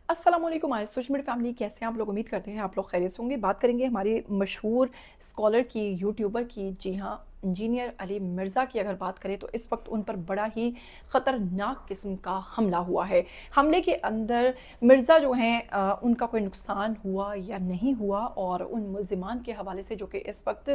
अस्सलाम वालेकुम। आज सोशल मीडिया फैमिली कैसे हैं आप लोग? उम्मीद करते हैं आप लोग खैरियत से होंगे। बात करेंगे हमारे मशहूर स्कॉलर की, यूट्यूबर की। जी हाँ, इंजीनियर अली मिर्ज़ा की अगर बात करें तो इस वक्त उन पर बड़ा ही ख़तरनाक किस्म का हमला हुआ है। हमले के अंदर मिर्ज़ा जो हैं उनका कोई नुकसान हुआ या नहीं हुआ, और उन मुल्ज़िमान के हवाले से जो कि इस वक्त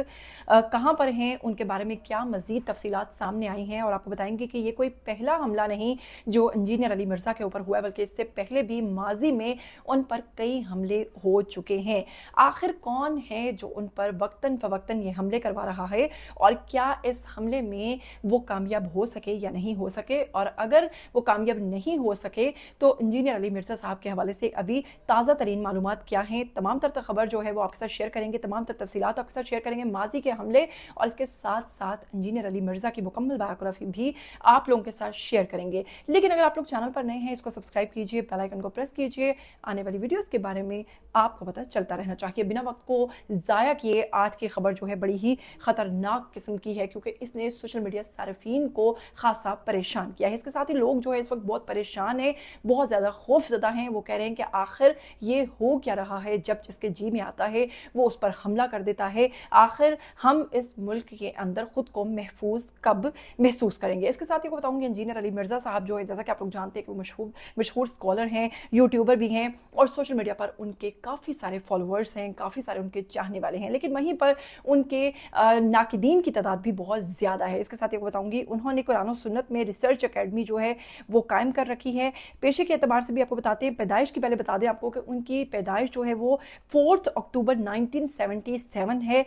कहाँ पर हैं, उनके बारे में क्या मज़ीद तफसीलात सामने आई हैं। और आपको बताएंगे कि ये कोई पहला हमला नहीं जो इंजीनियर अली मिर्ज़ा के ऊपर हुआ है, बल्कि इससे पहले भी माजी में उन पर कई हमले हो चुके हैं। आखिर कौन है जो उन पर वक्तन फ़वक्तन ये हमले करवा रहा है, और क्या इस हमले में वो कामयाब हो सके या नहीं हो सके, और अगर वो कामयाब नहीं हो सके तो इंजीनियर अली मिर्ज़ा साहब के हवाले से अभी ताज़ा तरीन मालूमात क्या हैं। तमाम तर खबर जो है वो आपके साथ शेयर करेंगे, तमाम तर तफसीलात आपके साथ शेयर करेंगे, माजी के हमले और इसके साथ साथ इंजीनियर अली मिर्ज़ा की मुकम्मल बायोग्राफी भी आप लोगों के साथ शेयर करेंगे। लेकिन अगर आप लोग चैनल पर नए हैं, इसको सब्सक्राइब कीजिए, बेल आइकन को प्रेस कीजिए। आने वाली वीडियोस के बारे में आपको पता चलता रहना चाहिए। बिना वक्त को ज़ाया किए आज की खबर जो है बड़ी ही ख़तरनाक किस्म की है, क्योंकि इसने सोशल मीडिया सार्फिन को खासा परेशान किया है। इसके साथ ही लोग जो है इस वक्त बहुत परेशान हैं, बहुत ज़्यादा खौफज़दा हैं। वो कह रहे हैं कि आखिर ये हो क्या रहा है, जब जिसके जी में आता है वो उस पर हमला कर देता है। आखिर हम इस मुल्क के अंदर ख़ुद को महफूज कब महसूस करेंगे। इसके साथ ही को बताऊंगी इंजीनियर अली मिर्ज़ा साहब जो है, जैसा कि आप लोग जानते हैं कि वो मशहूर स्कॉलर हैं, यूट्यूबर भी हैं, और सोशल मीडिया पर उनके काफ़ी सारे फॉलोअर्स हैं, काफ़ी सारे उनके चाहने वाले हैं। लेकिन वहीं पर उनके नाकिदीन की तादाद भी बहुत ज़्यादा है। इसके साथ ही बताऊंगी उन्होंने कुरान और सुन्नत में रिसर्च अकेडमी जो है वो कायम कर रखी है। पेशे के एतबार से भी आपको बताते हैं, पैदाइश की पहले बता दें आपको कि उनकी पैदाइश जो है वो 4 अक्टूबर 1977 है।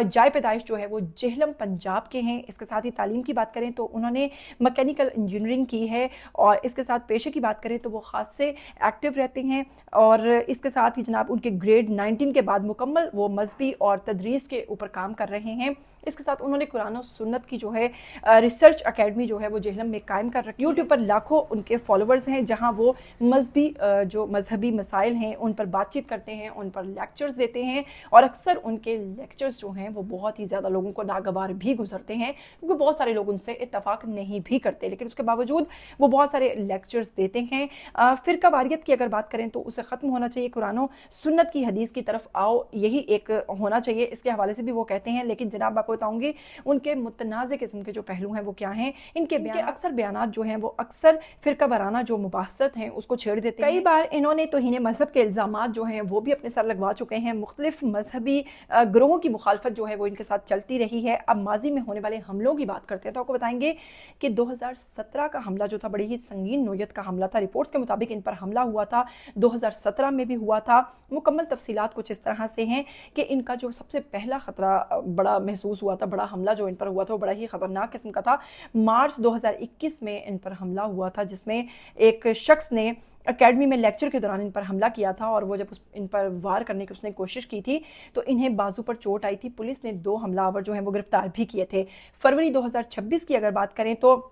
जाय पैदाइश जो है वो जेहलम पंजाब के हैं। इसके साथ ही तालीम की बात करें तो उन्होंने मैकेनिकल इंजीनियरिंग की है, और इसके साथ पेशे की बात करें तो वो ख़ास से एक्टिव रहते हैं। और इसके साथ ही जनाब उनके ग्रेड 19 के बाद मुकम्मल वो मजहबी और तदरीस के ऊपर काम कर रहे हैं। इसके साथ उन्होंने कुरान और सुन्नत की जो है रिसर्च अकेडमी जो है वो जेहलम में कायम कर रखी है। यूट्यूब पर लाखों उनके फॉलोअर्स हैं, जहां वो जो मजहबी मसाइल हैं उन पर बातचीत करते हैं, उन पर लेक्चर्स देते हैं, और अक्सर उनके लेक्चर्स जो हैं वो बहुत ही ज़्यादा लोगों को नागवार भी गुजरते हैं, क्योंकि बहुत सारे लोग उनसे इत्तफाक नहीं भी करते, लेकिन उसके बावजूद वो बहुत सारे लेक्चर्स देते हैं। फ़िरका वारियत की अगर बात करें तो उसे ख़त्म होना चाहिए, कुरान और सुन्नत की हदीस की तरफ आओ, यही एक होना चाहिए। इसके हवाले से भी वो कहते हैं। लेकिन जनाब आपको बताऊंगी उनके मुतनाज़ किस्म के जो पहलू हैं वो क्या हैं। इनके अक्सर बयानात जो हैं वो अक्सर फ़िरका वाराना जो मुबाहसत हैं उसको छेड़ देते हैं। कई बार इन्होंने तौहीन मज़हब के इल्ज़ामात जो हैं वो भी अपने सर लगवा चुके हैं। मुख्तलिफ मजहबी ग्रोहों की मुखालफत जो है वो इनके साथ चलती रही है। अब माजी में होने वाले हमलों की बात करते हैं तो आपको बताएंगे कि 2017 का हमला जो था बड़ी ही संगीन नोयत का हमला था। रिपोर्ट्स के मुताबिक इन पर हमला हुआ था, 2017 में भी हुआ था। मुकम्मल तफसीलात कुछ इस तरह से हैं कि इनका जो सबसे पहला ख़तरा बड़ा महसूस हुआ था, बड़ा हमला जो इन पर हुआ था वो बड़ा ही ख़तरनाक किस्म का था। मार्च 2021 में इन पर हमला हुआ था, जिसमें एक शख्स ने अकेडमी में लेक्चर के दौरान इन पर हमला किया था, और वो जब इन पर वार करने की उसने कोशिश की थी तो इन्हें बाजू पर चोट आई थी। पुलिस ने 2 हमलावर जो हैं वो गिरफ्तार भी किए थे। फरवरी 2026 की अगर बात करें तो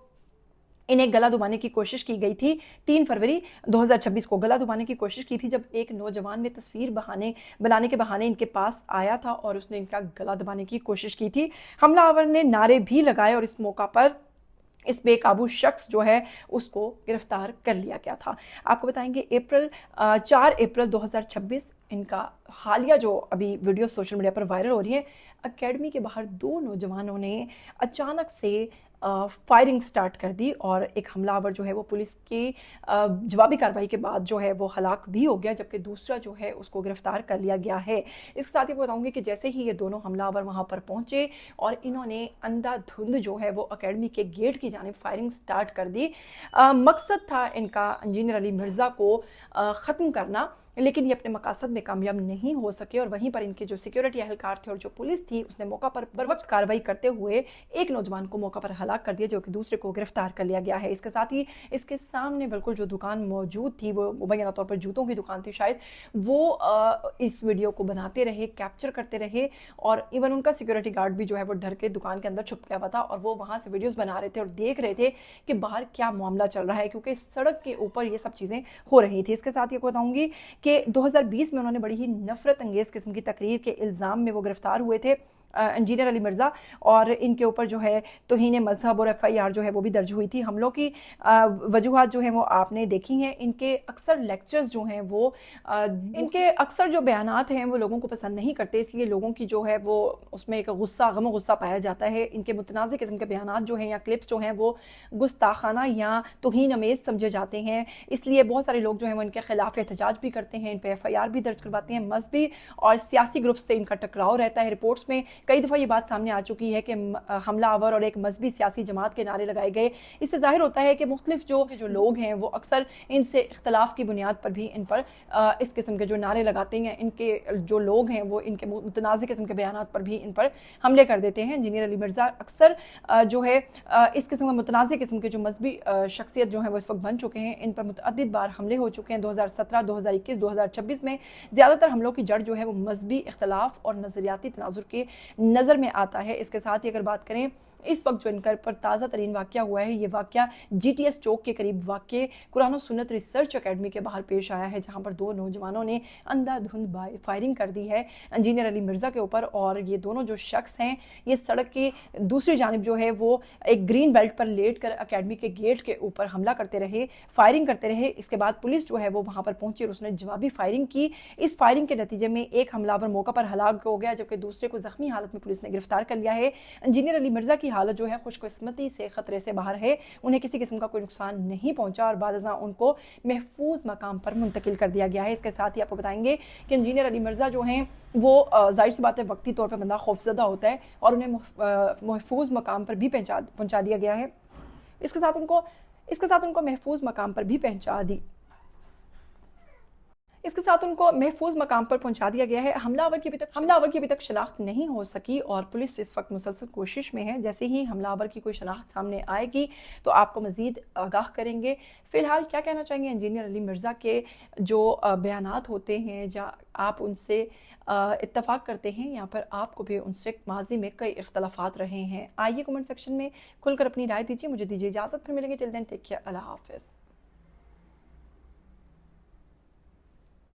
इन्हें गला दबाने की कोशिश की गई थी। 3 फरवरी 2026 को गला दबाने की कोशिश की थी, जब एक नौजवान ने तस्वीर बनाने के बहाने इनके पास आया था और उसने इनका गला दबाने की कोशिश की थी। हमलावर ने नारे भी लगाए, और इस मौका पर इस बेकाबू शख्स जो है उसको गिरफ्तार कर लिया गया था। आपको बताएंगे 4 अप्रैल 2026 इनका हालिया जो अभी वीडियो सोशल मीडिया पर वायरल हो रही है। अकेडमी के बाहर 2 नौजवानों ने अचानक से फायरिंग स्टार्ट कर दी, और एक हमलावर जो है वो पुलिस की जवाबी कार्रवाई के बाद जो है वो हलाक भी हो गया, जबकि दूसरा जो है उसको गिरफ्तार कर लिया गया है। इसके साथ ही बताऊंगी कि जैसे ही ये दोनों हमलावर वहाँ पर पहुँचे और इन्होंने अंधाधुंध जो है वो अकेडमी के गेट की जानिब फायरिंग स्टार्ट कर दी। मकसद था इनका इंजीनियर अली मिर्ज़ा को ख़त्म करना, लेकिन ये अपने मकासद में कामयाब नहीं हो सके। और वहीं पर इनके जो सिक्योरिटी अहलकार थे और जो पुलिस थी उसने मौका पर वक्त कार्रवाई करते हुए एक नौजवान को मौका पर हलाक कर दिया, जो कि दूसरे को गिरफ्तार कर लिया गया है। इसके साथ ही इसके सामने बिल्कुल जो दुकान मौजूद थी, वो मुबैना तौर पर जूतों की दुकान थी शायद, वो इस वीडियो को बनाते रहे, कैप्चर करते रहे, और इवन उनका सिक्योरिटी गार्ड भी जो है वो डर के दुकान के अंदर छुप गया हुआ था, और वो वहाँ से वीडियोज़ बना रहे थे और देख रहे थे कि बाहर क्या मामला चल रहा है, क्योंकि सड़क के ऊपर ये सब चीज़ें हो रही थी। इसके साथ ये बताऊँगी कि 2020 में उन्होंने बड़ी ही नफरत अंगेज़ किस्म की तकरीर के इल्ज़ाम में वो गिरफ्तार हुए थे। انجینئر علی مرزا، اور ان کے اوپر جو ہے توہین مذہب اور FIR جو ہے وہ بھی درج ہوئی تھی۔ حملوں کی وجوہات جو ہیں وہ آپ نے دیکھی ہیں۔ ان کے اکثر لیکچرز جو ہیں وہ ان کے اکثر جو بیانات ہیں وہ لوگوں کو پسند نہیں کرتے، اس لیے لوگوں کی جو ہے وہ اس میں ایک غم و غصہ پایا جاتا ہے۔ ان کے متنازع قسم کے بیانات جو ہیں یا کلپس جو ہیں وہ گستاخانہ یا توہین امیز سمجھے جاتے ہیں، اس لیے بہت سارے لوگ جو ہیں وہ ان کے خلاف احتجاج بھی کرتے ہیں، ان پہ FIR بھی درج کرواتے ہیں۔ مذہبی اور سیاسی گروپ سے ان کا ٹکراؤ رہتا ہے۔ رپورٹس میں کئی دفعہ یہ بات سامنے آ چکی ہے کہ حملہ آور اور ایک مذہبی سیاسی جماعت کے نعرے لگائے گئے۔ اس سے ظاہر ہوتا ہے کہ مختلف جو لوگ ہیں وہ اکثر ان سے اختلاف کی بنیاد پر بھی ان پر اس قسم کے جو نعرے لگاتے ہیں، ان کے جو لوگ ہیں وہ ان کے متنازع قسم کے بیانات پر بھی ان پر حملے کر دیتے ہیں۔ انجینئر علی مرزا اکثر جو ہے اس قسم کے متنازع قسم کے جو مذہبی شخصیت جو ہیں وہ اس وقت بن چکے ہیں، ان پر متعدد بار حملے ہو چکے ہیں۔ 2017، 2021، 2026 میں زیادہ تر حملوں کی جڑ جو ہے وہ مذہبی اختلاف اور نظریاتی تناظر کے نظر میں آتا ہے۔ اس کے ساتھ ہی اگر بات کریں اس وقت جو ان پر تازہ ترین واقعہ ہوا ہے، یہ واقعہ GTS چوک کے قریب واقع قرآن و سنت ریسرچ اکیڈمی کے باہر پیش آیا ہے، جہاں پر 2 نوجوانوں نے اندھا دھند فائرنگ کر دی ہے انجینئر علی مرزا کے اوپر، اور یہ دونوں جو شخص ہیں یہ سڑک کی دوسری جانب جو ہے وہ ایک گرین بیلٹ پر لیٹ کر اکیڈمی کے گیٹ کے اوپر حملہ کرتے رہے، فائرنگ کرتے رہے۔ اس کے بعد پولیس جو ہے وہ وہاں پر پہنچی اور اس نے جوابی فائرنگ کی۔ اس فائرنگ کے نتیجے میں ایک حملہ آور موقع پر ہلاک ہو گیا، جبکہ دوسرے کو زخمی حالت میں پولیس نے گرفتار کر لیا ہے۔ انجینئر علی مرزا کی حالت جو ہے خوش قسمتی سے خطرے سے باہر ہے، انہیں کسی قسم کا کوئی نقصان نہیں پہنچا اور بعد ازاں ان کو محفوظ مقام پر منتقل کر دیا گیا ہے۔ اس کے ساتھ ہی آپ کو بتائیں گے کہ انجینئر علی مرزا جو ہیں وہ ظاہر سی بات ہے وقتی طور پر بندہ خوفزدہ ہوتا ہے اور انہیں محفوظ مقام پر بھی پہنچا دیا گیا ہے۔ اس کے ساتھ ان کو محفوظ مقام پر بھی محفوظ مقام پر پہنچا دیا گیا ہے۔ حملہ آور کی ابھی تک شناخت نہیں ہو سکی اور پولیس اس وقت مسلسل کوشش میں ہے۔ جیسے ہی حملہ آور کی کوئی شناخت سامنے آئے گی تو آپ کو مزید آگاہ کریں گے۔ فی الحال کیا کہنا چاہیں گے انجینئر علی مرزا کے جو بیانات ہوتے ہیں، یا آپ ان سے اتفاق کرتے ہیں یا پھر آپ کو بھی ان سے ماضی میں کئی اختلافات رہے ہیں؟ آئیے کمنٹ سیکشن میں کھل کر اپنی رائے دیجیے۔ مجھے دیجیے اجازت، پھر ملیں گے۔ ٹل دین ٹیک کیئر، اللہ حافظ۔